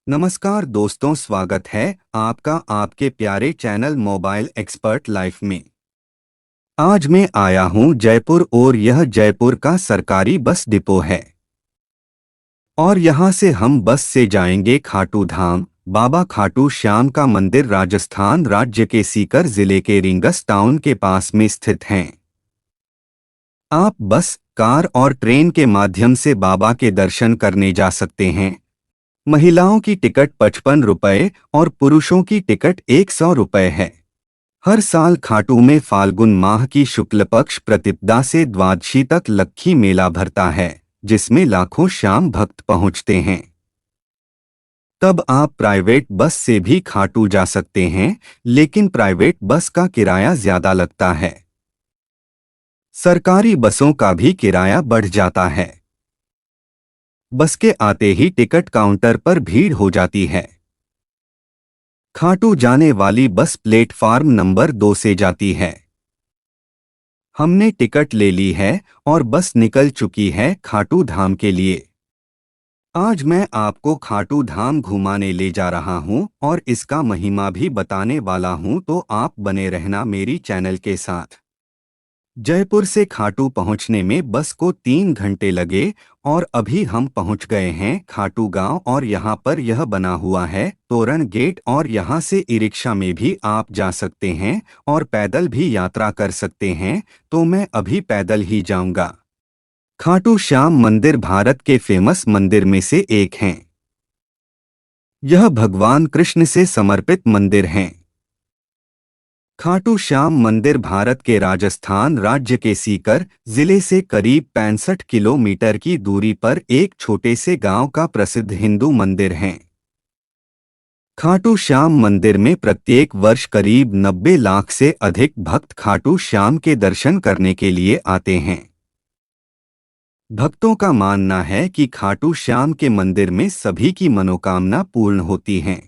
नमस्कार दोस्तों, स्वागत है आपका आपके प्यारे चैनल मोबाइल एक्सपर्ट लाइफ में। आज मैं आया हूं जयपुर और यह जयपुर का सरकारी बस डिपो है। और यहां से हम बस से जाएंगे खाटू धाम। बाबा खाटू श्याम का मंदिर राजस्थान राज्य के सीकर जिले के रिंगस टाउन के पास में स्थित हैं। आप बस, कार और ट्रेन के माध्यम से बाबा के दर्शन करने जा सकते हैं। महिलाओं की टिकट 55 रुपये और पुरुषों की टिकट 100 रुपये है। हर साल खाटू में फाल्गुन माह की शुक्ल पक्ष प्रतिपदा से द्वादशी तक लक्खी मेला भरता है, जिसमें लाखों श्याम भक्त पहुंचते हैं। तब आप प्राइवेट बस से भी खाटू जा सकते हैं, लेकिन प्राइवेट बस का किराया ज्यादा लगता है। सरकारी बसों का भी किराया बढ़ जाता है। बस के आते ही टिकट काउंटर पर भीड़ हो जाती है। खाटू जाने वाली बस प्लेटफार्म नंबर 2 से जाती है। हमने टिकट ले ली है और बस निकल चुकी है खाटू धाम के लिए। आज मैं आपको खाटू धाम घुमाने ले जा रहा हूं और इसका महिमा भी बताने वाला हूं, तो आप बने रहना मेरी चैनल के साथ। जयपुर से खाटू पहुंचने में बस को 3 घंटे लगे और अभी हम पहुंच गए हैं खाटू गांव। और यहां पर यह बना हुआ है तोरण गेट, और यहां से ई रिक्शा में भी आप जा सकते हैं और पैदल भी यात्रा कर सकते हैं। तो मैं अभी पैदल ही जाऊंगा। खाटू श्याम मंदिर भारत के फेमस मंदिर में से एक हैं। यह भगवान कृष्ण से समर्पित मंदिर हैं। खाटू श्याम मंदिर भारत के राजस्थान राज्य के सीकर जिले से करीब 65 किलोमीटर की दूरी पर एक छोटे से गांव का प्रसिद्ध हिंदू मंदिर है। खाटू श्याम मंदिर में प्रत्येक वर्ष करीब 90 लाख से अधिक भक्त खाटू श्याम के दर्शन करने के लिए आते हैं। भक्तों का मानना है कि खाटू श्याम के मंदिर में सभी की मनोकामना पूर्ण होती हैं।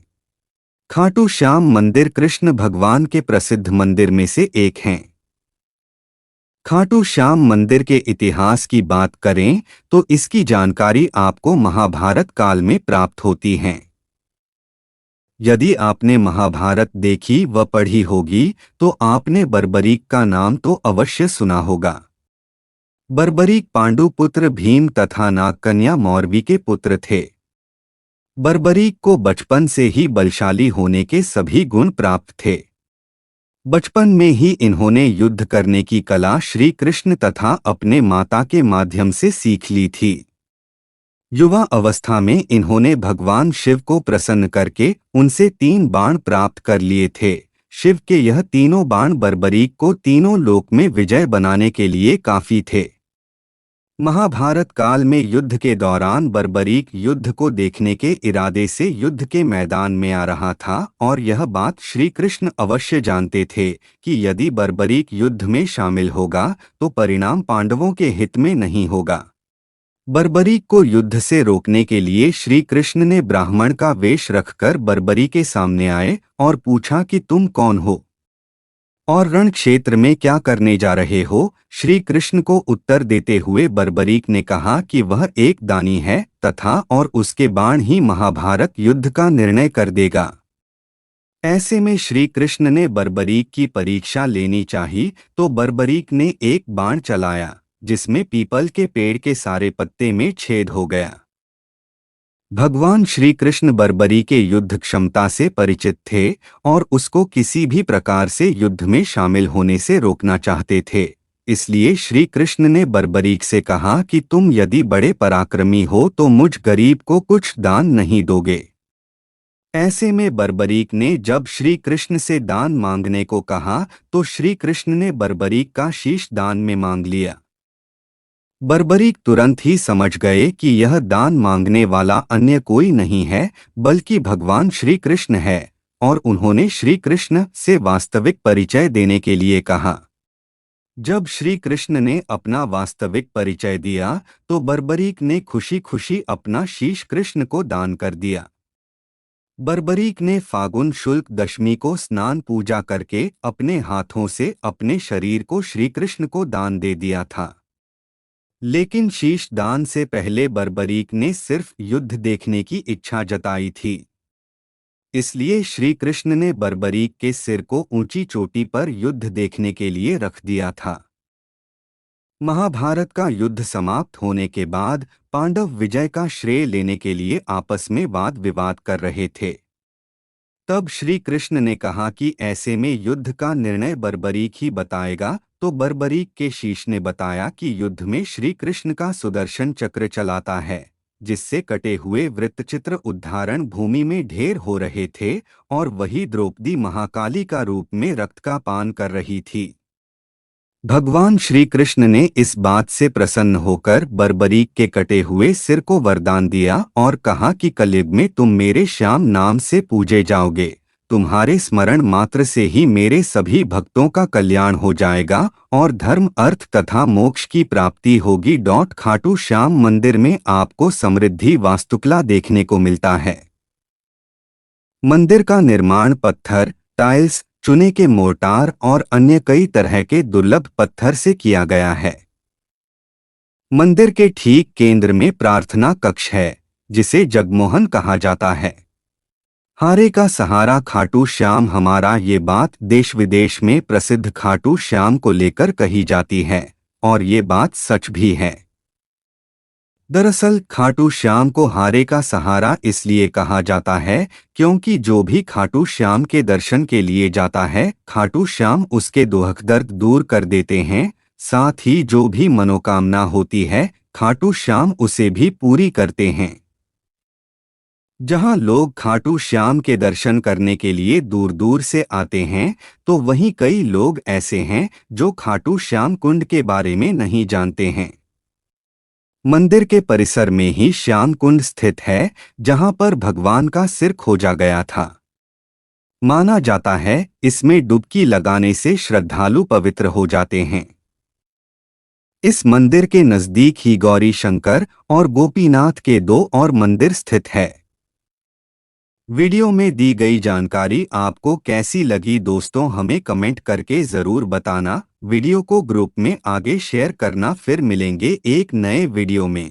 खाटू श्याम मंदिर कृष्ण भगवान के प्रसिद्ध मंदिर में से एक हैं। खाटू श्याम मंदिर के इतिहास की बात करें तो इसकी जानकारी आपको महाभारत काल में प्राप्त होती है। यदि आपने महाभारत देखी व पढ़ी होगी तो आपने बर्बरीक का नाम तो अवश्य सुना होगा। बर्बरीक पांडु पुत्र भीम तथा नागकन्या मौर्वी के पुत्र थे। बर्बरीक को बचपन से ही बलशाली होने के सभी गुण प्राप्त थे। बचपन में ही इन्होंने युद्ध करने की कला श्री कृष्ण तथा अपने माता के माध्यम से सीख ली थी। युवा अवस्था में इन्होंने भगवान शिव को प्रसन्न करके उनसे 3 बाण प्राप्त कर लिए थे। शिव के यह तीनों बाण बर्बरीक को तीनों लोक में विजय बनाने के लिए काफी थे। महाभारत काल में युद्ध के दौरान बर्बरीक युद्ध को देखने के इरादे से युद्ध के मैदान में आ रहा था, और यह बात श्री कृष्ण अवश्य जानते थे कि यदि बर्बरीक युद्ध में शामिल होगा तो परिणाम पांडवों के हित में नहीं होगा। बर्बरीक को युद्ध से रोकने के लिए श्री कृष्ण ने ब्राह्मण का वेश रखकर बर्बरी के सामने आए और पूछा कि तुम कौन हो और रण क्षेत्र में क्या करने जा रहे हो। श्री कृष्ण को उत्तर देते हुए बर्बरीक ने कहा कि वह एक दानी है तथा और उसके बाण ही महाभारत युद्ध का निर्णय कर देगा। ऐसे में श्री कृष्ण ने बर्बरीक की परीक्षा लेनी चाहिए, तो बर्बरीक ने एक बाण चलाया जिसमें पीपल के पेड़ के सारे पत्ते में छेद हो गया। भगवान श्री कृष्ण बर्बरी के युद्ध क्षमता से परिचित थे और उसको किसी भी प्रकार से युद्ध में शामिल होने से रोकना चाहते थे। इसलिए श्री कृष्ण ने बर्बरीक से कहा कि तुम यदि बड़े पराक्रमी हो तो मुझ गरीब को कुछ दान नहीं दोगे। ऐसे में बर्बरीक ने जब श्री कृष्ण से दान मांगने को कहा तो श्री कृष्ण ने बर्बरीक का शीश दान में मांग लिया। बर्बरीक तुरंत ही समझ गए कि यह दान मांगने वाला अन्य कोई नहीं है बल्कि भगवान श्री कृष्ण है, और उन्होंने श्री कृष्ण से वास्तविक परिचय देने के लिए कहा। जब श्री कृष्ण ने अपना वास्तविक परिचय दिया तो बर्बरीक ने खुशी खुशी अपना शीश कृष्ण को दान कर दिया। बर्बरीक ने फागुन शुल्क दशमी को स्नान पूजा करके अपने हाथों से अपने शरीर को श्री कृष्ण को दान दे दिया था। लेकिन शीश दान से पहले बर्बरीक ने सिर्फ युद्ध देखने की इच्छा जताई थी। इसलिए श्री कृष्ण ने बर्बरीक के सिर को ऊंची चोटी पर युद्ध देखने के लिए रख दिया था। महाभारत का युद्ध समाप्त होने के बाद पांडव विजय का श्रेय लेने के लिए आपस में वाद विवाद कर रहे थे। तब श्री कृष्ण ने कहा कि ऐसे में युद्ध का निर्णय बर्बरीक ही बताएगा, तो बर्बरीक के शीश ने बताया कि युद्ध में श्री कृष्ण का सुदर्शन चक्र चलाता है, जिससे कटे हुए वृत्तचित्र उद्धारण भूमि में ढेर हो रहे थे और वही द्रौपदी महाकाली का रूप में रक्त का पान कर रही थी। भगवान श्री कृष्ण ने इस बात से प्रसन्न होकर बर्बरीक के कटे हुए सिर को वरदान दिया और कहा कि कलयुग में तुम मेरे श्याम नाम से पूजे जाओगे, तुम्हारे स्मरण मात्र से ही मेरे सभी भक्तों का कल्याण हो जाएगा और धर्म अर्थ तथा मोक्ष की प्राप्ति होगी। खाटू श्याम मंदिर में आपको समृद्धि वास्तुकला देखने को मिलता है। मंदिर का निर्माण पत्थर, टाइल्स, चूने के मोर्टार और अन्य कई तरह के दुर्लभ पत्थर से किया गया है। मंदिर के ठीक केंद्र में प्रार्थना कक्ष है, जिसे जगमोहन कहा जाता है। हारे का सहारा खाटू श्याम हमारा, ये बात देश विदेश में प्रसिद्ध खाटू श्याम को लेकर कही जाती है और ये बात सच भी है। दरअसल खाटू श्याम को हारे का सहारा इसलिए कहा जाता है क्योंकि जो भी खाटू श्याम के दर्शन के लिए जाता है, खाटू श्याम उसके दुख दर्द दूर कर देते हैं। साथ ही जो भी मनोकामना होती है, खाटू श्याम उसे भी पूरी करते हैं। जहां लोग खाटू श्याम के दर्शन करने के लिए दूर दूर से आते हैं, तो वहीं कई लोग ऐसे हैं जो खाटू श्याम कुंड के बारे में नहीं जानते हैं। मंदिर के परिसर में ही श्याम कुंड स्थित है, जहां पर भगवान का सिर खोजा गया था। माना जाता है इसमें डुबकी लगाने से श्रद्धालु पवित्र हो जाते हैं। इस मंदिर के नजदीक ही गौरी शंकर और गोपीनाथ के 2 और मंदिर स्थित है। वीडियो में दी गई जानकारी आपको कैसी लगी दोस्तों, हमें कमेंट करके ज़रूर बताना। वीडियो को ग्रुप में आगे शेयर करना। फिर मिलेंगे एक नए वीडियो में।